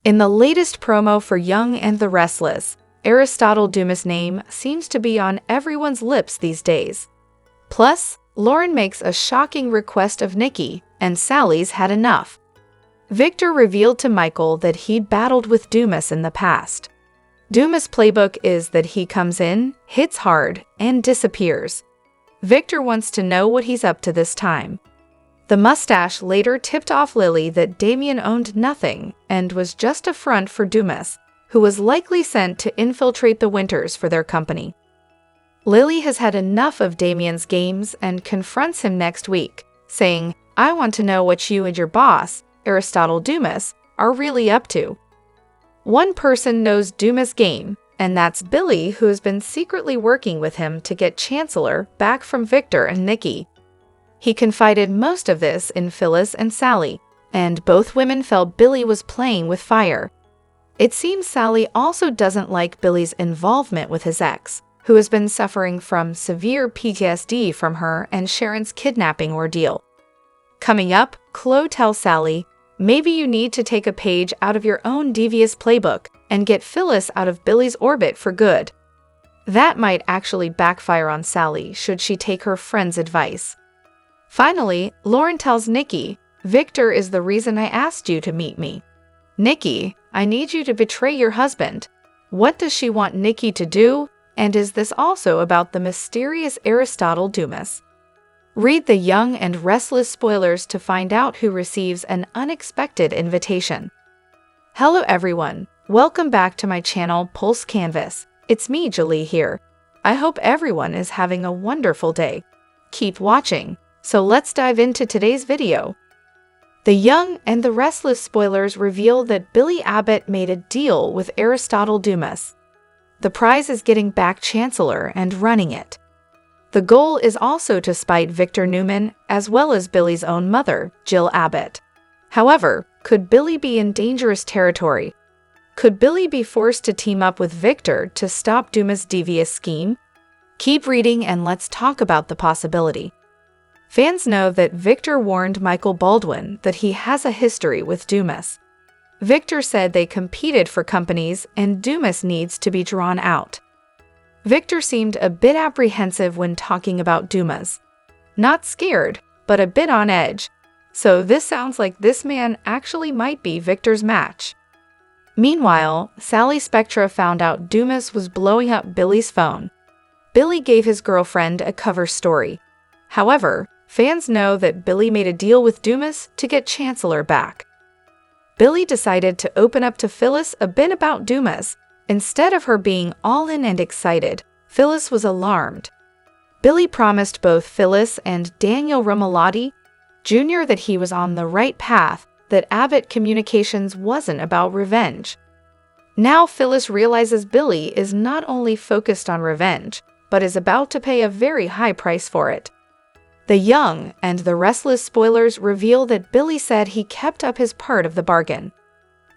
In the latest promo for Young and the Restless, Aristotle Dumis' name seems to be on everyone's lips these days. Plus, Laurent makes a shocking request of Nikki, and Sally's had enough. Victor revealed to Michael that he'd battled with Dumas in the past. Dumas' playbook is that he comes in, hits hard, and disappears. Victor wants to know what he's up to this time. The mustache later tipped off Lily that Damien owned nothing and was just a front for Dumas, who was likely sent to infiltrate the Winters for their company. Lily has had enough of Damien's games and confronts him next week, saying, "I want to know what you and your boss, Aristotle Dumis, are really up to." One person knows Dumas' game, and that's Billy, who has been secretly working with him to get Chancellor back from Victor and Nikki. He confided most of this in Phyllis and Sally, and both women felt Billy was playing with fire. It seems Sally also doesn't like Billy's involvement with his ex, who has been suffering from severe PTSD from her and Sharon's kidnapping ordeal. Coming up, Chloe tells Sally, maybe you need to take a page out of your own devious playbook and get Phyllis out of Billy's orbit for good. That might actually backfire on Sally should she take her friend's advice. Finally, Laurent tells Nikki, Victor is the reason I asked you to meet me. Nikki, I need you to betray your husband. What does she want Nikki to do? And is this also about the mysterious Aristotle Dumis? Read the Young and Restless spoilers to find out who receives an unexpected invitation. Hello everyone, welcome back to my channel Pulse Canvas. It's me, Julie here. I hope everyone is having a wonderful day. Keep watching. So let's dive into today's video. The Young and the Restless spoilers reveal that Billy Abbott made a deal with Aristotle Dumis. The prize is getting back Chancellor and running it. The goal is also to spite Victor Newman as well as Billy's own mother, Jill Abbott. However, could Billy be in dangerous territory? Could Billy be forced to team up with Victor to stop Dumas' devious scheme? Keep reading and let's talk about the possibility. Fans know that Victor warned Michael Baldwin that he has a history with Dumas. Victor said they competed for companies and Dumas needs to be drawn out. Victor seemed a bit apprehensive when talking about Dumas. Not scared, but a bit on edge. So this sounds like this man actually might be Victor's match. Meanwhile, Sally Spectra found out Dumas was blowing up Billy's phone. Billy gave his girlfriend a cover story. However, fans know that Billy made a deal with Dumas to get Chancellor back. Billy decided to open up to Phyllis a bit about Dumas. Instead of her being all in and excited, Phyllis was alarmed. Billy promised both Phyllis and Daniel Romalotti Jr. that he was on the right path, that Abbott Communications wasn't about revenge. Now Phyllis realizes Billy is not only focused on revenge, but is about to pay a very high price for it. The Young and the Restless spoilers reveal that Billy said he kept up his part of the bargain.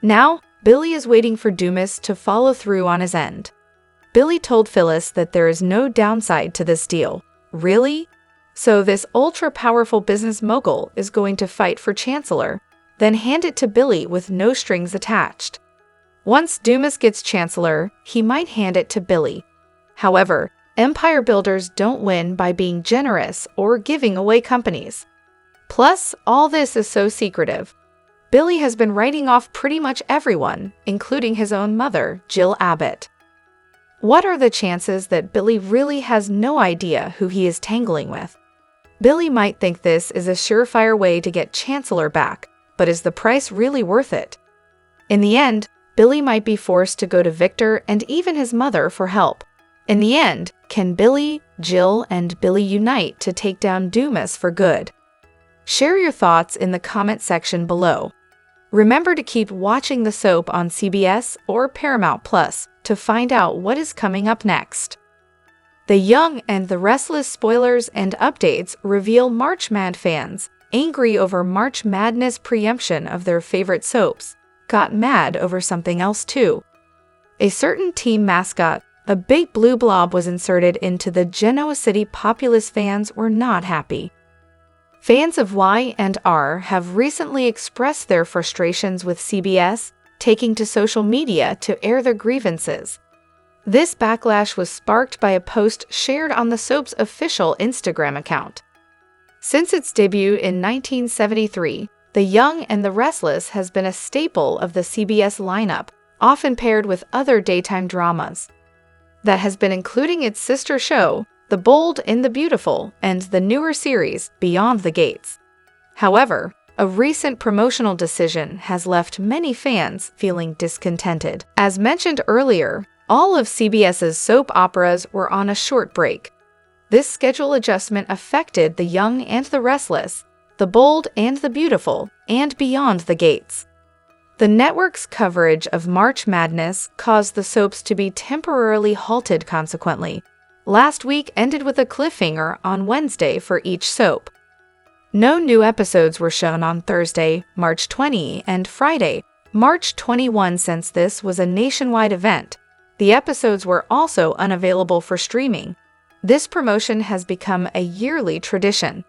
Now, Billy is waiting for Dumas to follow through on his end. Billy told Phyllis that there is no downside to this deal. Really? So this ultra-powerful business mogul is going to fight for Chancellor, then hand it to Billy with no strings attached. Once Dumas gets Chancellor, he might hand it to Billy. However, empire builders don't win by being generous or giving away companies. Plus, all this is so secretive. Billy has been writing off pretty much everyone, including his own mother, Jill Abbott. What are the chances that Billy really has no idea who he is tangling with? Billy might think this is a surefire way to get Chancellor back, but is the price really worth it? In the end, Billy might be forced to go to Victor and even his mother for help. In the end, can Billy, Jill, and Billy unite to take down Dumas for good? Share your thoughts in the comment section below. Remember to keep watching the soap on CBS or Paramount Plus to find out what is coming up next. The Young and the Restless spoilers and updates reveal March Mad fans, angry over March Madness preemption of their favorite soaps, got mad over something else too. A certain team mascot, a big blue blob, was inserted into the Genoa City. Populous fans were not happy. Fans of Y&R have recently expressed their frustrations with CBS, taking to social media to air their grievances. This backlash was sparked by a post shared on the soap's official Instagram account. Since its debut in 1973, The Young and the Restless has been a staple of the CBS lineup, often paired with other daytime dramas. That has been including its sister show, The Bold and the Beautiful, and the newer series, Beyond the Gates. However, a recent promotional decision has left many fans feeling discontented. As mentioned earlier, all of CBS's soap operas were on a short break. This schedule adjustment affected The Young and the Restless, The Bold and the Beautiful, and Beyond the Gates. The network's coverage of March Madness caused the soaps to be temporarily halted consequently. Last week ended with a cliffhanger on Wednesday for each soap. No new episodes were shown on Thursday, March 20, and Friday, March 21. Since this was a nationwide event, the episodes were also unavailable for streaming. This promotion has become a yearly tradition.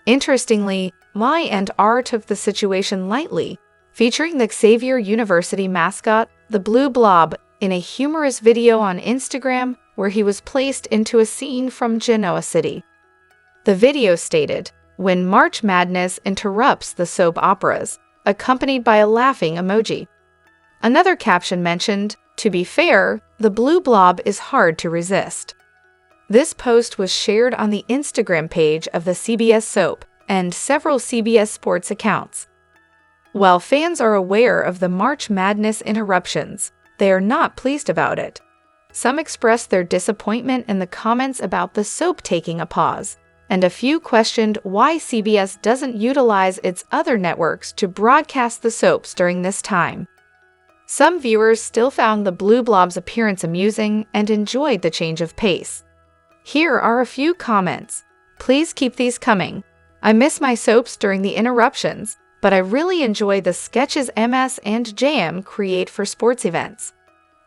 Interestingly, Y&R took the situation lightly, featuring the Xavier University mascot, the Blue Blob, in a humorous video on Instagram where he was placed into a scene from Genoa City. The video stated, "When March Madness interrupts the soap operas," accompanied by a laughing emoji. Another caption mentioned, "To be fair, the Blue Blob is hard to resist." This post was shared on the Instagram page of the CBS soap and several CBS Sports accounts. While fans are aware of the March Madness interruptions, they are not pleased about it. Some expressed their disappointment in the comments about the soap taking a pause, and a few questioned why CBS doesn't utilize its other networks to broadcast the soaps during this time. Some viewers still found the Blue Blob's appearance amusing and enjoyed the change of pace. Here are a few comments. "Please keep these coming. I miss my soaps during the interruptions, but I really enjoy the sketches MS and JM create for sports events."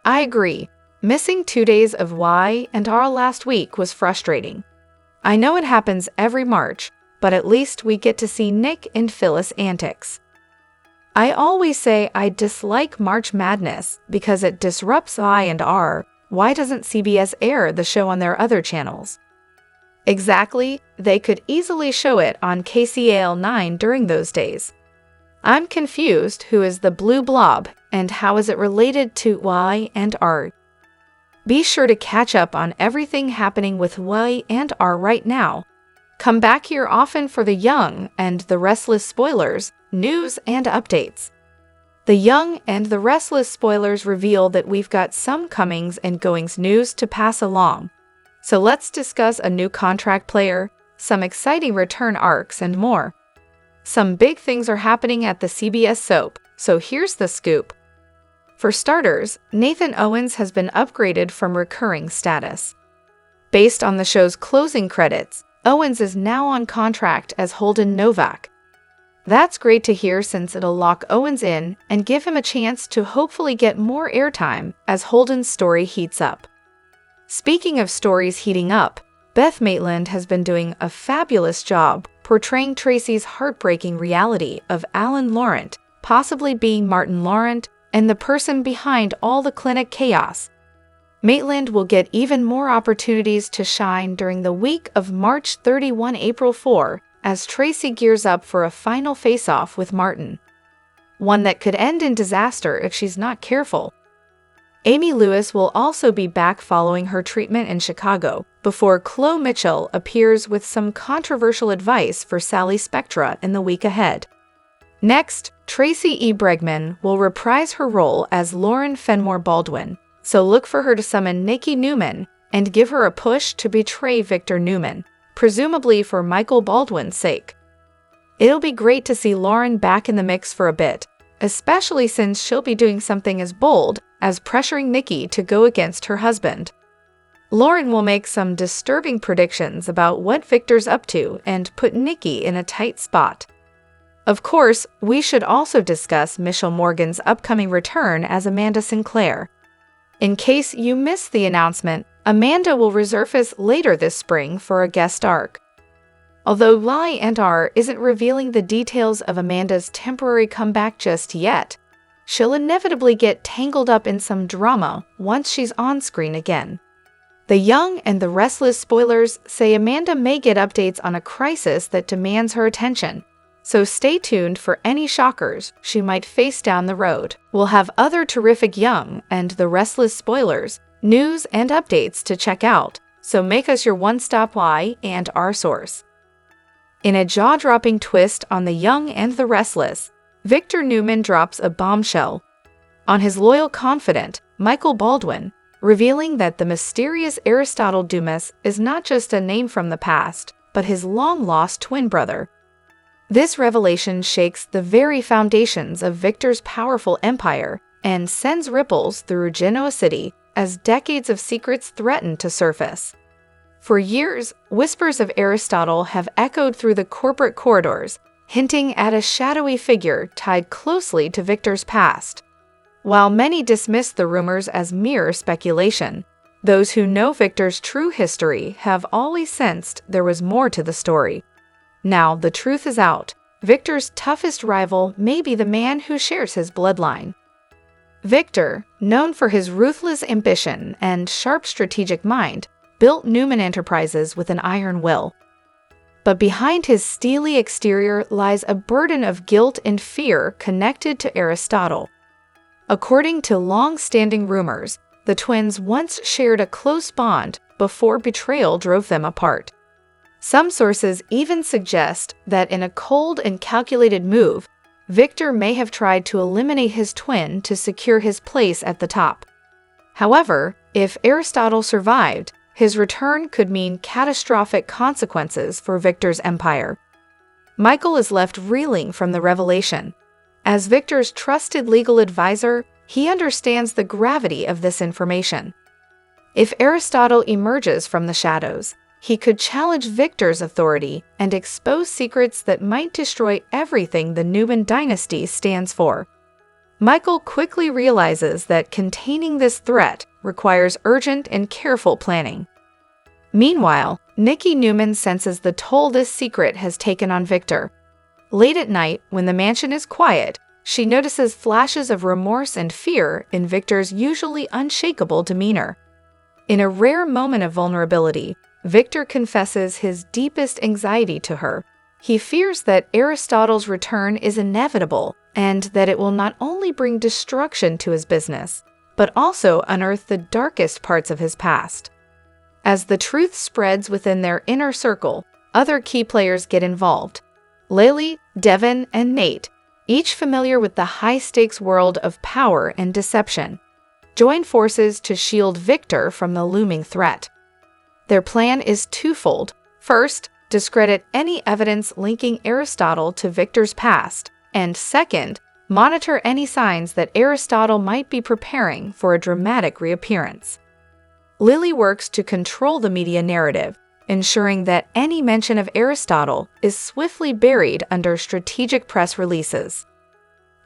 I agree. Missing 2 days of Y&R last week was frustrating. I know it happens every March, but at least we get to see Nick and Phyllis' antics. I always say I dislike March Madness because it disrupts Y&R. Why doesn't CBS air the show on their other channels? Exactly, they could easily show it on KCAL 9 during those days. I'm confused who is the Blue Blob and how is it related to Y&R. Be sure to catch up on everything happening with Y&R right now. Come back here often for The Young and the Restless spoilers, news, and updates. The Young and the Restless spoilers reveal that we've got some comings and goings news to pass along. So let's discuss a new contract player, some exciting return arcs, and more. Some big things are happening at the CBS soap, so here's the scoop. For starters, Nathan Owens has been upgraded from recurring status. Based on the show's closing credits, Owens is now on contract as Holden Novak. That's great to hear since it'll lock Owens in and give him a chance to hopefully get more airtime as Holden's story heats up. Speaking of stories heating up, Beth Maitland has been doing a fabulous job portraying Tracy's heartbreaking reality of Alan Laurent, possibly being Martin Laurent, and the person behind all the clinic chaos. Maitland will get even more opportunities to shine during the week of March 31, April 4, as Tracy gears up for a final face-off with Martin. One that could end in disaster if she's not careful. Amy Lewis will also be back following her treatment in Chicago, before Chloe Mitchell appears with some controversial advice for Sally Spectra in the week ahead. Next, Tracy E. Bregman will reprise her role as Lauren Fenmore Baldwin, so look for her to summon Nikki Newman and give her a push to betray Victor Newman, presumably for Michael Baldwin's sake. It'll be great to see Lauren back in the mix for a bit, especially since she'll be doing something as bold as pressuring Nikki to go against her husband. Lauren will make some disturbing predictions about what Victor's up to and put Nikki in a tight spot. Of course, we should also discuss Michelle Morgan's upcoming return as Amanda Sinclair. In case you missed the announcement, Amanda will resurface later this spring for a guest arc. Although Y&R isn't revealing the details of Amanda's temporary comeback just yet, she'll inevitably get tangled up in some drama once she's on screen again. The Young and the Restless spoilers say Amanda may get updates on a crisis that demands her attention, so stay tuned for any shockers she might face down the road. We'll have other terrific Young and the Restless spoilers, news, and updates to check out, so make us your one-stop Y and our source. In a jaw-dropping twist on The Young and the Restless, Victor Newman drops a bombshell on his loyal confidant, Michael Baldwin, revealing that the mysterious Aristotle Dumis is not just a name from the past, but his long-lost twin brother. This revelation shakes the very foundations of Victor's powerful empire and sends ripples through Genoa City as decades of secrets threaten to surface. For years, whispers of Aristotle have echoed through the corporate corridors, hinting at a shadowy figure tied closely to Victor's past. While many dismiss the rumors as mere speculation, those who know Victor's true history have always sensed there was more to the story. Now the truth is out. Victor's toughest rival may be the man who shares his bloodline. Victor, known for his ruthless ambition and sharp strategic mind, built Newman Enterprises with an iron will. But behind his steely exterior lies a burden of guilt and fear connected to Aristotle. According to long-standing rumors, the twins once shared a close bond before betrayal drove them apart. Some sources even suggest that in a cold and calculated move, Victor may have tried to eliminate his twin to secure his place at the top. However, if Aristotle survived, his return could mean catastrophic consequences for Victor's empire. Michael is left reeling from the revelation. As Victor's trusted legal advisor, he understands the gravity of this information. If Aristotle emerges from the shadows, he could challenge Victor's authority and expose secrets that might destroy everything the Newman dynasty stands for. Michael quickly realizes that containing this threat requires urgent and careful planning. Meanwhile, Nikki Newman senses the toll this secret has taken on Victor. Late at night, when the mansion is quiet, she notices flashes of remorse and fear in Victor's usually unshakable demeanor. In a rare moment of vulnerability, Victor confesses his deepest anxiety to her. He fears that Aristotle's return is inevitable and that it will not only bring destruction to his business, but also unearth the darkest parts of his past. As the truth spreads within their inner circle, other key players get involved. Lily, Devin, and Nate, each familiar with the high-stakes world of power and deception, join forces to shield Victor from the looming threat. Their plan is twofold. First, discredit any evidence linking Aristotle to Victor's past, and second, monitor any signs that Aristotle might be preparing for a dramatic reappearance. Lily works to control the media narrative, ensuring that any mention of Aristotle is swiftly buried under strategic press releases.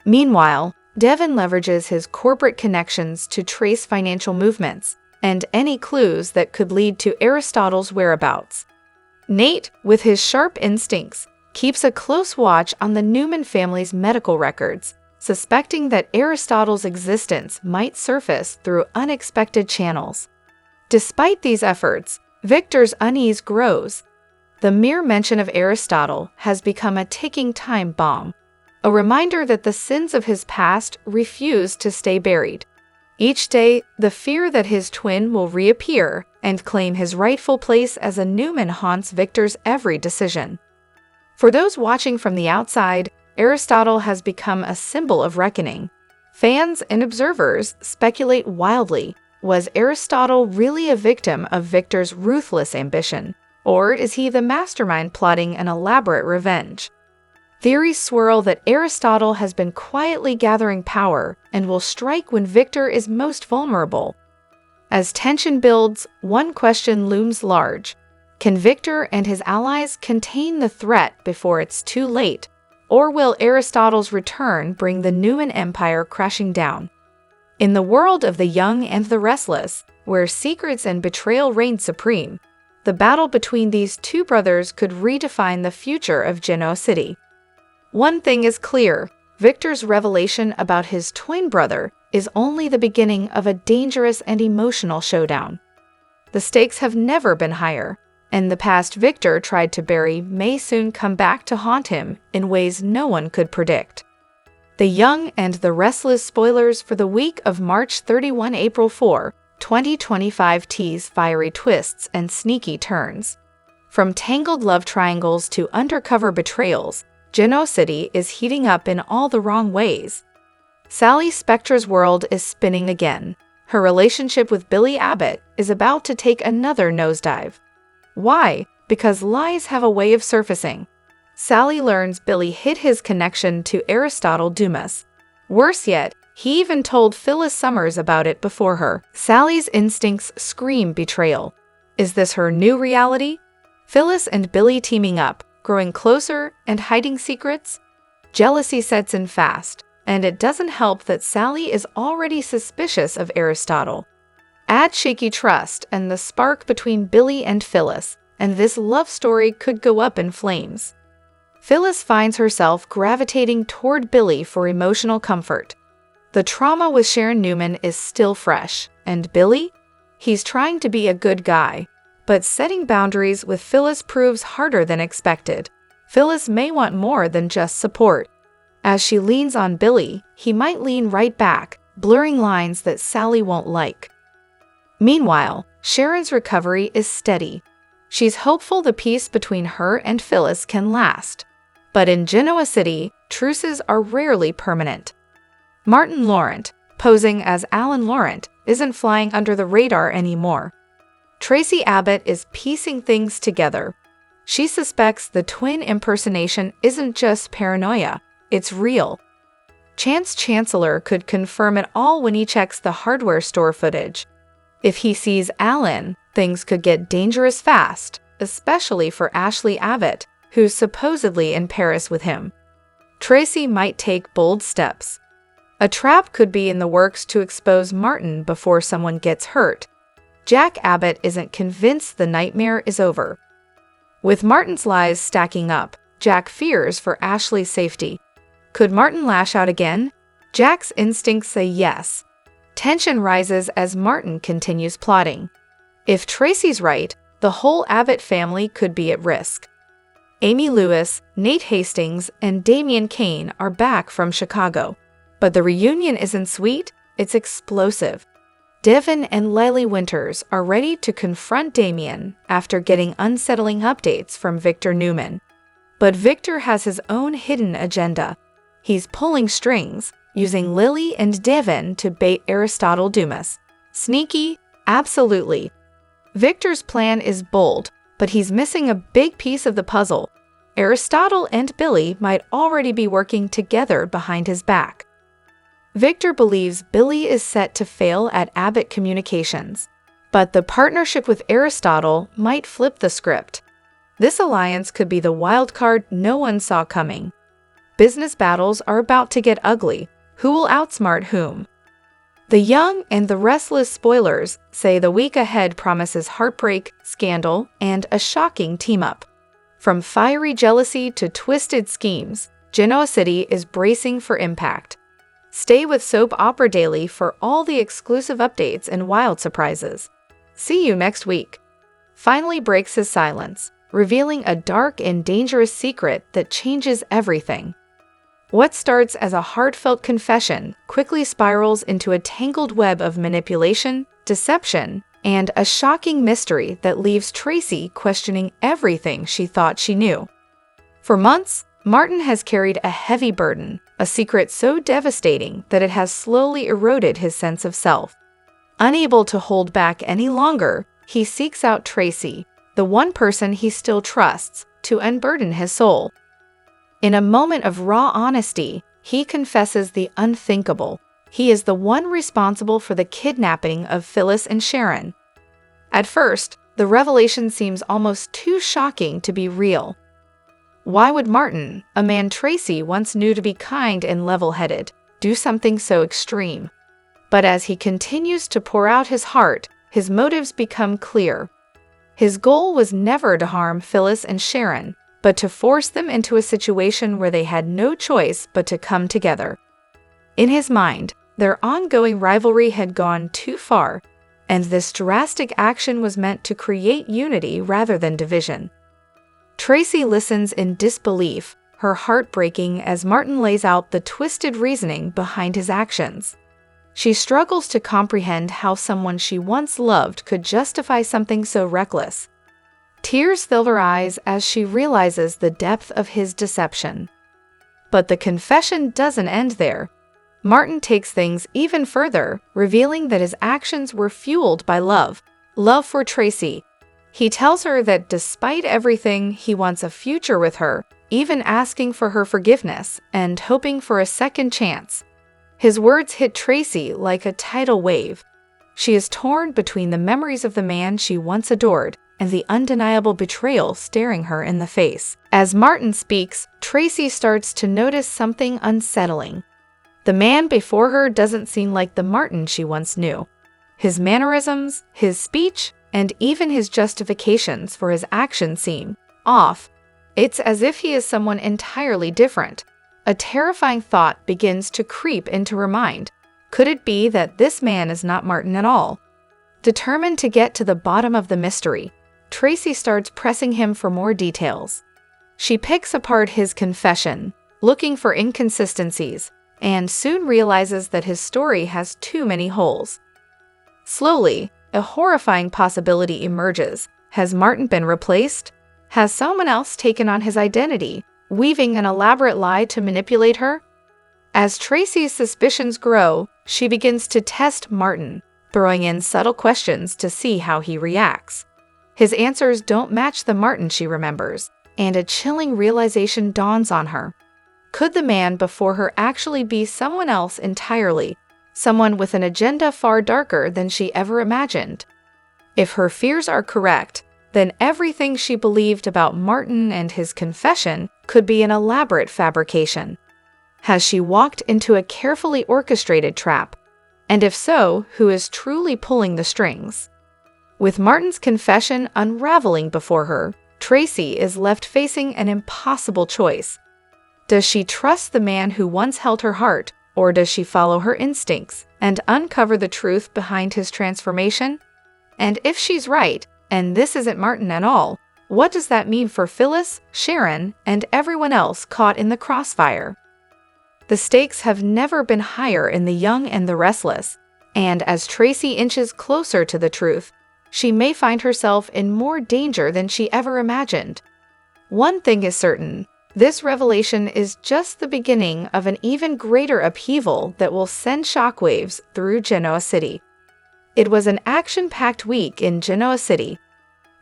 Meanwhile, Devin leverages his corporate connections to trace financial movements and any clues that could lead to Aristotle's whereabouts. Nate, with his sharp instincts, keeps a close watch on the Newman family's medical records, suspecting that Aristotle's existence might surface through unexpected channels. Despite these efforts, Victor's unease grows. The mere mention of Aristotle has become a ticking time bomb, a reminder that the sins of his past refuse to stay buried. Each day, the fear that his twin will reappear and claim his rightful place as a Newman haunts Victor's every decision. For those watching from the outside, Aristotle has become a symbol of reckoning. Fans and observers speculate wildly. Was Aristotle really a victim of Victor's ruthless ambition, or is he the mastermind plotting an elaborate revenge? Theories swirl that Aristotle has been quietly gathering power and will strike when Victor is most vulnerable. As tension builds, one question looms large. Can Victor and his allies contain the threat before it's too late, or will Aristotle's return bring the Newman Empire crashing down? In the world of the Young and the Restless, where secrets and betrayal reign supreme, the battle between these two brothers could redefine the future of Genoa City. One thing is clear, Victor's revelation about his twin brother is only the beginning of a dangerous and emotional showdown. The stakes have never been higher, and the past Victor tried to bury may soon come back to haunt him in ways no one could predict. The Young and the Restless spoilers for the week of March 31, April 4, 2025 tease fiery twists and sneaky turns. From tangled love triangles to undercover betrayals, Genoa City is heating up in all the wrong ways. Sally Spector's world is spinning again. Her relationship with Billy Abbott is about to take another nosedive. Why? Because lies have a way of surfacing. Sally learns Billy hid his connection to Aristotle Dumis. Worse yet, he even told Phyllis Summers about it before her. Sally's instincts scream betrayal. Is this her new reality? Phyllis and Billy teaming up, growing closer and hiding secrets? Jealousy sets in fast, and it doesn't help that Sally is already suspicious of Aristotle. Add shaky trust and the spark between Billy and Phyllis, and this love story could go up in flames. Phyllis finds herself gravitating toward Billy for emotional comfort. The trauma with Sharon Newman is still fresh, and Billy? He's trying to be a good guy, but setting boundaries with Phyllis proves harder than expected. Phyllis may want more than just support. As she leans on Billy, he might lean right back, blurring lines that Sally won't like. Meanwhile, Sharon's recovery is steady. She's hopeful the peace between her and Phyllis can last. But in Genoa City, truces are rarely permanent. Martin Laurent, posing as Alan Laurent, isn't flying under the radar anymore. Tracy Abbott is piecing things together. She suspects the twin impersonation isn't just paranoia, it's real. Chance Chancellor could confirm it all when he checks the hardware store footage. If he sees Alan, things could get dangerous fast, especially for Ashley Abbott, who's supposedly in Paris with him. Tracy might take bold steps. A trap could be in the works to expose Martin before someone gets hurt. Jack Abbott isn't convinced the nightmare is over. With Martin's lies stacking up, Jack fears for Ashley's safety. Could Martin lash out again? Jack's instincts say yes. Tension rises as Martin continues plotting. If Tracy's right, the whole Abbott family could be at risk. Amy Lewis, Nate Hastings, and Damian Kane are back from Chicago. But the reunion isn't sweet, it's explosive. Devin and Lily Winters are ready to confront Damian after getting unsettling updates from Victor Newman. But Victor has his own hidden agenda. He's pulling strings, using Lily and Devin to bait Aristotle Dumis. Sneaky? Absolutely. Victor's plan is bold, but he's missing a big piece of the puzzle. Aristotle and Billy might already be working together behind his back. Victor believes Billy is set to fail at Abbott Communications, but the partnership with Aristotle might flip the script. This alliance could be the wild card no one saw coming. Business battles are about to get ugly. Who will outsmart whom? The Young and the Restless spoilers say the week ahead promises heartbreak, scandal, and a shocking team-up. From fiery jealousy to twisted schemes, Genoa City is bracing for impact. Stay with Soap Opera Daily for all the exclusive updates and wild surprises. See you next week. Finally breaks his silence, revealing a dark and dangerous secret that changes everything. What starts as a heartfelt confession quickly spirals into a tangled web of manipulation, deception, and a shocking mystery that leaves Tracy questioning everything she thought she knew. For months, Martin has carried a heavy burden, a secret so devastating that it has slowly eroded his sense of self. Unable to hold back any longer, he seeks out Tracy, the one person he still trusts, to unburden his soul. In a moment of raw honesty, he confesses the unthinkable. He is the one responsible for the kidnapping of Phyllis and Sharon. At first, the revelation seems almost too shocking to be real. Why would Martin, a man Tracy once knew to be kind and level-headed, do something so extreme? But as he continues to pour out his heart, his motives become clear. His goal was never to harm Phyllis and Sharon, but to force them into a situation where they had no choice but to come together. In his mind, their ongoing rivalry had gone too far, and this drastic action was meant to create unity rather than division. Tracy listens in disbelief, her heart breaking as Martin lays out the twisted reasoning behind his actions. She struggles to comprehend how someone she once loved could justify something so reckless. Tears fill her eyes as she realizes the depth of his deception. But the confession doesn't end there. Martin takes things even further, revealing that his actions were fueled by love for Tracy. He tells her that despite everything, he wants a future with her, even asking for her forgiveness and hoping for a second chance. His words hit Tracy like a tidal wave. She is torn between the memories of the man she once adored and the undeniable betrayal staring her in the face. As Martin speaks, Tracy starts to notice something unsettling. The man before her doesn't seem like the Martin she once knew. His mannerisms, his speech, and even his justifications for his actions seem off. It's as if he is someone entirely different. A terrifying thought begins to creep into her mind. Could it be that this man is not Martin at all? Determined to get to the bottom of the mystery, Tracy starts pressing him for more details. She picks apart his confession, looking for inconsistencies, and soon realizes that his story has too many holes. Slowly, a horrifying possibility emerges. Has Martin been replaced? Has someone else taken on his identity, weaving an elaborate lie to manipulate her? As Tracy's suspicions grow, she begins to test Martin, throwing in subtle questions to see how he reacts. His answers don't match the Martin she remembers, and a chilling realization dawns on her. Could the man before her actually be someone else entirely, someone with an agenda far darker than she ever imagined? If her fears are correct, then everything she believed about Martin and his confession could be an elaborate fabrication. Has she walked into a carefully orchestrated trap? And if so, who is truly pulling the strings? With Martin's confession unraveling before her, Tracy is left facing an impossible choice. Does she trust the man who once held her heart, or does she follow her instincts and uncover the truth behind his transformation? And if she's right, and this isn't Martin at all, what does that mean for Phyllis, Sharon, and everyone else caught in the crossfire? The stakes have never been higher in The Young and the Restless, and as Tracy inches closer to the truth, she may find herself in more danger than she ever imagined. One thing is certain, this revelation is just the beginning of an even greater upheaval that will send shockwaves through Genoa City. It was an action-packed week in Genoa City.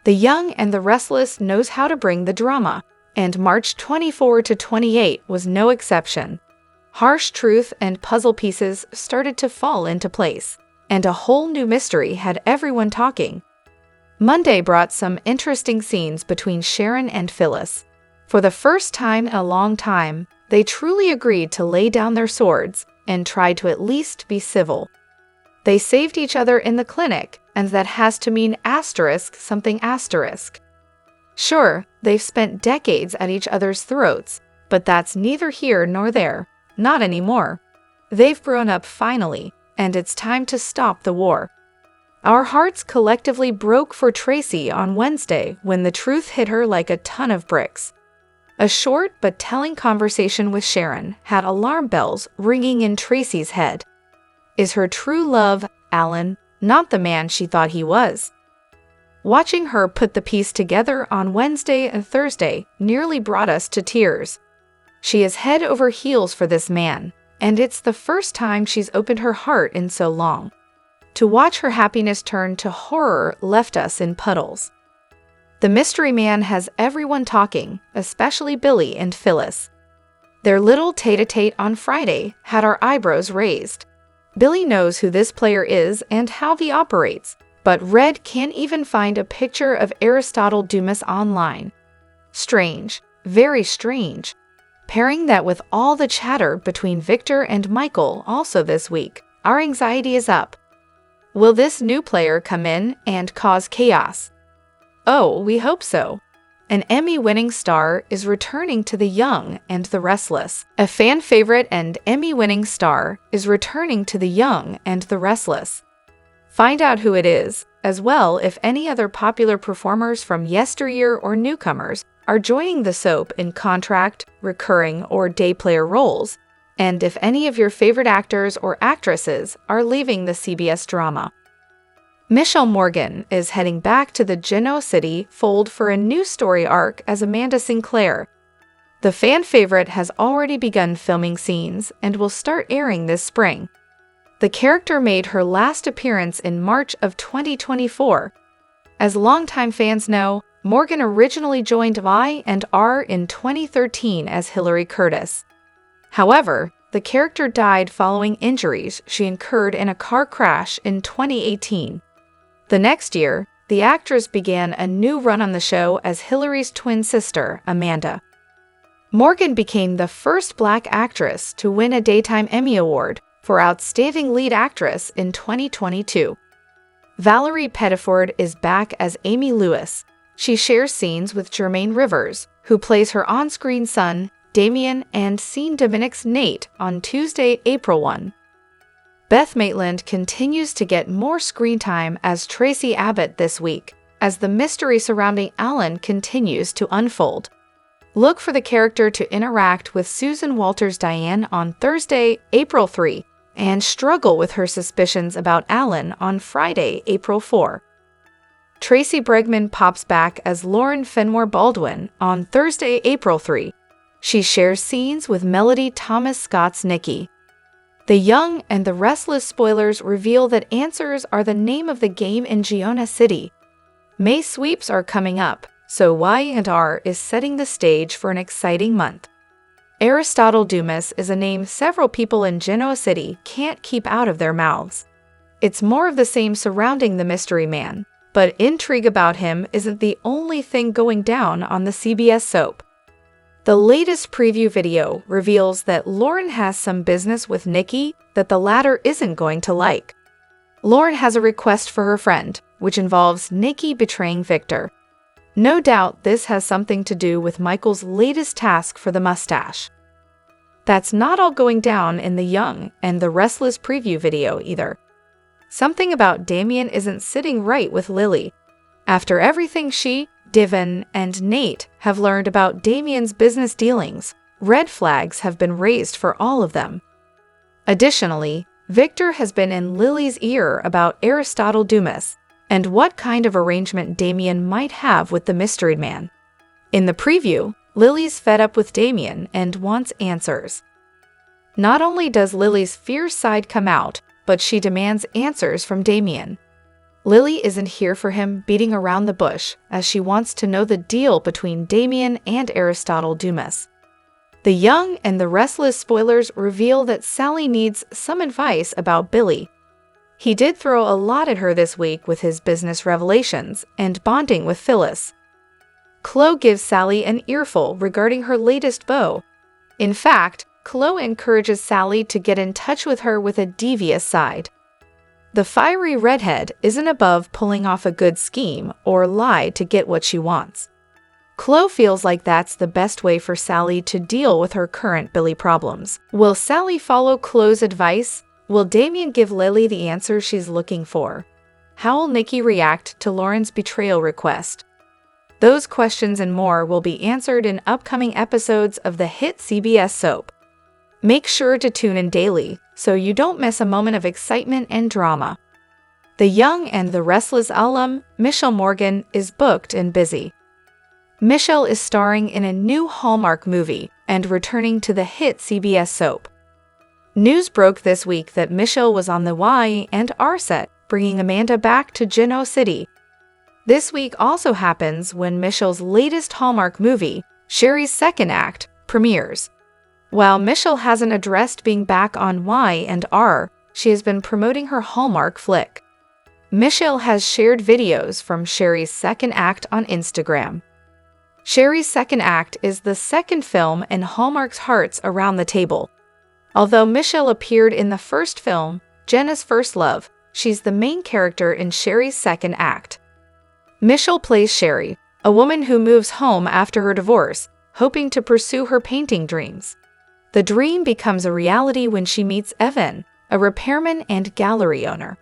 The Young and the Restless knows how to bring the drama, and March 24 to 28 was no exception. Harsh truth and puzzle pieces started to fall into place, and a whole new mystery had everyone talking. Monday brought some interesting scenes between Sharon and Phyllis. For the first time in a long time, they truly agreed to lay down their swords and try to at least be civil. They saved each other in the clinic, and that has to mean something asterisk. Sure, they've spent decades at each other's throats, but that's neither here nor there. Not anymore. They've grown up finally, and it's time to stop the war. Our hearts collectively broke for Tracy on Wednesday when the truth hit her like a ton of bricks. A short but telling conversation with Sharon had alarm bells ringing in Tracy's head. Is her true love Alan, not the man she thought he was? Watching her put the piece together on Wednesday and Thursday nearly brought us to tears. She is head over heels for this man, and it's the first time she's opened her heart in so long. To watch her happiness turn to horror left us in puddles. The mystery man has everyone talking, especially Billy and Phyllis. Their little tete-a-tete on Friday had our eyebrows raised. Billy knows who this player is and how he operates, but Red can't even find a picture of Aristotle Dumis online. Strange, very strange. Pairing that with all the chatter between Victor and Michael also this week, our anxiety is up. Will this new player come in and cause chaos? Oh, we hope so. An Emmy-winning star is returning to The Young and the Restless. A fan favorite and Emmy-winning star is returning to The Young and the Restless. Find out who it is, as well if any other popular performers from yesteryear or newcomers are joining the soap in contract, recurring, or day player roles, and if any of your favorite actors or actresses are leaving the CBS drama. Michelle Morgan is heading back to the Genoa City fold for a new story arc as Amanda Sinclair. The fan favorite has already begun filming scenes and will start airing this spring. The character made her last appearance in March of 2024. As longtime fans know, Morgan originally joined Y&R in 2013 as Hillary Curtis. However, the character died following injuries she incurred in a car crash in 2018. The next year, the actress began a new run on the show as Hillary's twin sister, Amanda. Morgan became the first Black actress to win a Daytime Emmy Award for Outstanding Lead Actress in 2022. Valerie Pettiford is back as Amy Lewis. She shares scenes with Jermaine Rivers, who plays her on-screen son, Damien, and Scene Dominic's Nate on Tuesday, April 1. Beth Maitland continues to get more screen time as Tracy Abbott this week, as the mystery surrounding Alan continues to unfold. Look for the character to interact with Susan Walters Diane on Thursday, April 3, and struggle with her suspicions about Alan on Friday, April 4. Tracy Bregman pops back as Lauren Fenmore Baldwin on Thursday, April 3. She shares scenes with Melody Thomas Scott's Nikki. The Young and the Restless spoilers reveal that answers are the name of the game in Genoa City. May sweeps are coming up, so Y&R is setting the stage for an exciting month. Aristotle Dumis is a name several people in Genoa City can't keep out of their mouths. It's more of the same surrounding the mystery man, but intrigue about him isn't the only thing going down on the CBS soap. The latest preview video reveals that Laurent has some business with Nikki that the latter isn't going to like. Laurent has a request for her friend, which involves Nikki betraying Victor. No doubt this has something to do with Michael's latest task for the mustache. That's not all going down in the Young and the Restless preview video either. Something about Damien isn't sitting right with Lily. After everything she, Divin, and Nate have learned about Damien's business dealings, red flags have been raised for all of them. Additionally, Victor has been in Lily's ear about Aristotle Dumis and what kind of arrangement Damien might have with the mystery man. In the preview, Lily's fed up with Damien and wants answers. Not only does Lily's fierce side come out, but she demands answers from Damien. Lily isn't here for him beating around the bush, as she wants to know the deal between Damien and Aristotle Dumis. The Young and the Restless spoilers reveal that Sally needs some advice about Billy. He did throw a lot at her this week with his business revelations and bonding with Phyllis. Chloe gives Sally an earful regarding her latest beau. In fact, Chloe encourages Sally to get in touch with her with a devious side. The fiery redhead isn't above pulling off a good scheme or lie to get what she wants. Chloe feels like that's the best way for Sally to deal with her current Billy problems. Will Sally follow Chloe's advice? Will Damien give Lily the answer she's looking for? How will Nikki react to Lauren's betrayal request? Those questions and more will be answered in upcoming episodes of the hit CBS soap. Make sure to tune in daily so you don't miss a moment of excitement and drama. The Young and the Restless alum, Michelle Morgan, is booked and busy. Michelle is starring in a new Hallmark movie and returning to the hit CBS soap. News broke this week that Michelle was on the Y&R set, bringing Amanda back to Genoa City. This week also happens when Michelle's latest Hallmark movie, Sherry's Second Act, premieres. While Michelle hasn't addressed being back on Y&R, she has been promoting her Hallmark flick. Michelle has shared videos from Sherry's Second Act on Instagram. Sherry's Second Act is the second film in Hallmark's Hearts Around the Table. Although Michelle appeared in the first film, Jenna's First Love, she's the main character in Sherry's Second Act. Michelle plays Sherry, a woman who moves home after her divorce, hoping to pursue her painting dreams. The dream becomes a reality when she meets Evan, a repairman and gallery owner.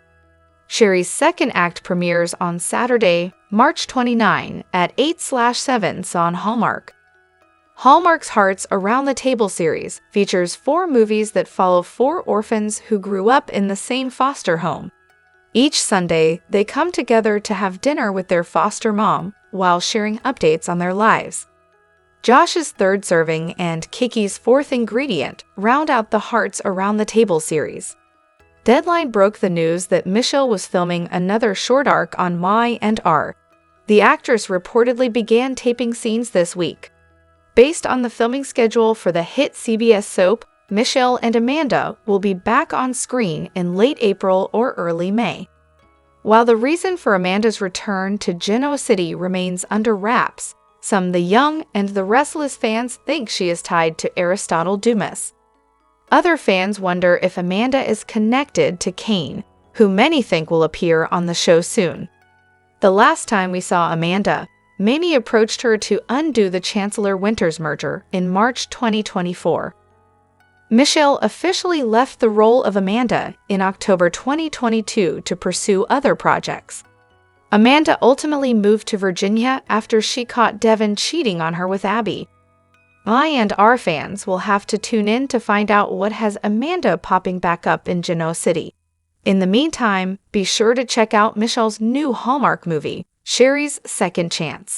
Sherry's second act premieres on Saturday, March 29 at 8/7 on Hallmark. Hallmark's Hearts Around the Table series features 4 movies that follow 4 orphans who grew up in the same foster home. Each Sunday, they come together to have dinner with their foster mom while sharing updates on their lives. Josh's third serving and Kiki's fourth ingredient round out the Hearts Around the Table series. Deadline broke the news that Michelle was filming another short arc on My and R. The actress reportedly began taping scenes this week. Based on the filming schedule for the hit CBS soap, Michelle and Amanda will be back on screen in late April or early May. While the reason for Amanda's return to Genoa City remains under wraps, some The Young and the Restless fans think she is tied to Aristotle Dumis. Other fans wonder if Amanda is connected to Kane, who many think will appear on the show soon. The last time we saw Amanda, Mamie approached her to undo the Chancellor-Winters merger in March 2024. Michelle officially left the role of Amanda in October 2022 to pursue other projects. Amanda ultimately moved to Virginia after she caught Devin cheating on her with Abby. I and our fans will have to tune in to find out what has Amanda popping back up in Genoa City. In the meantime, be sure to check out Michelle's new Hallmark movie, Sherry's Second Chance.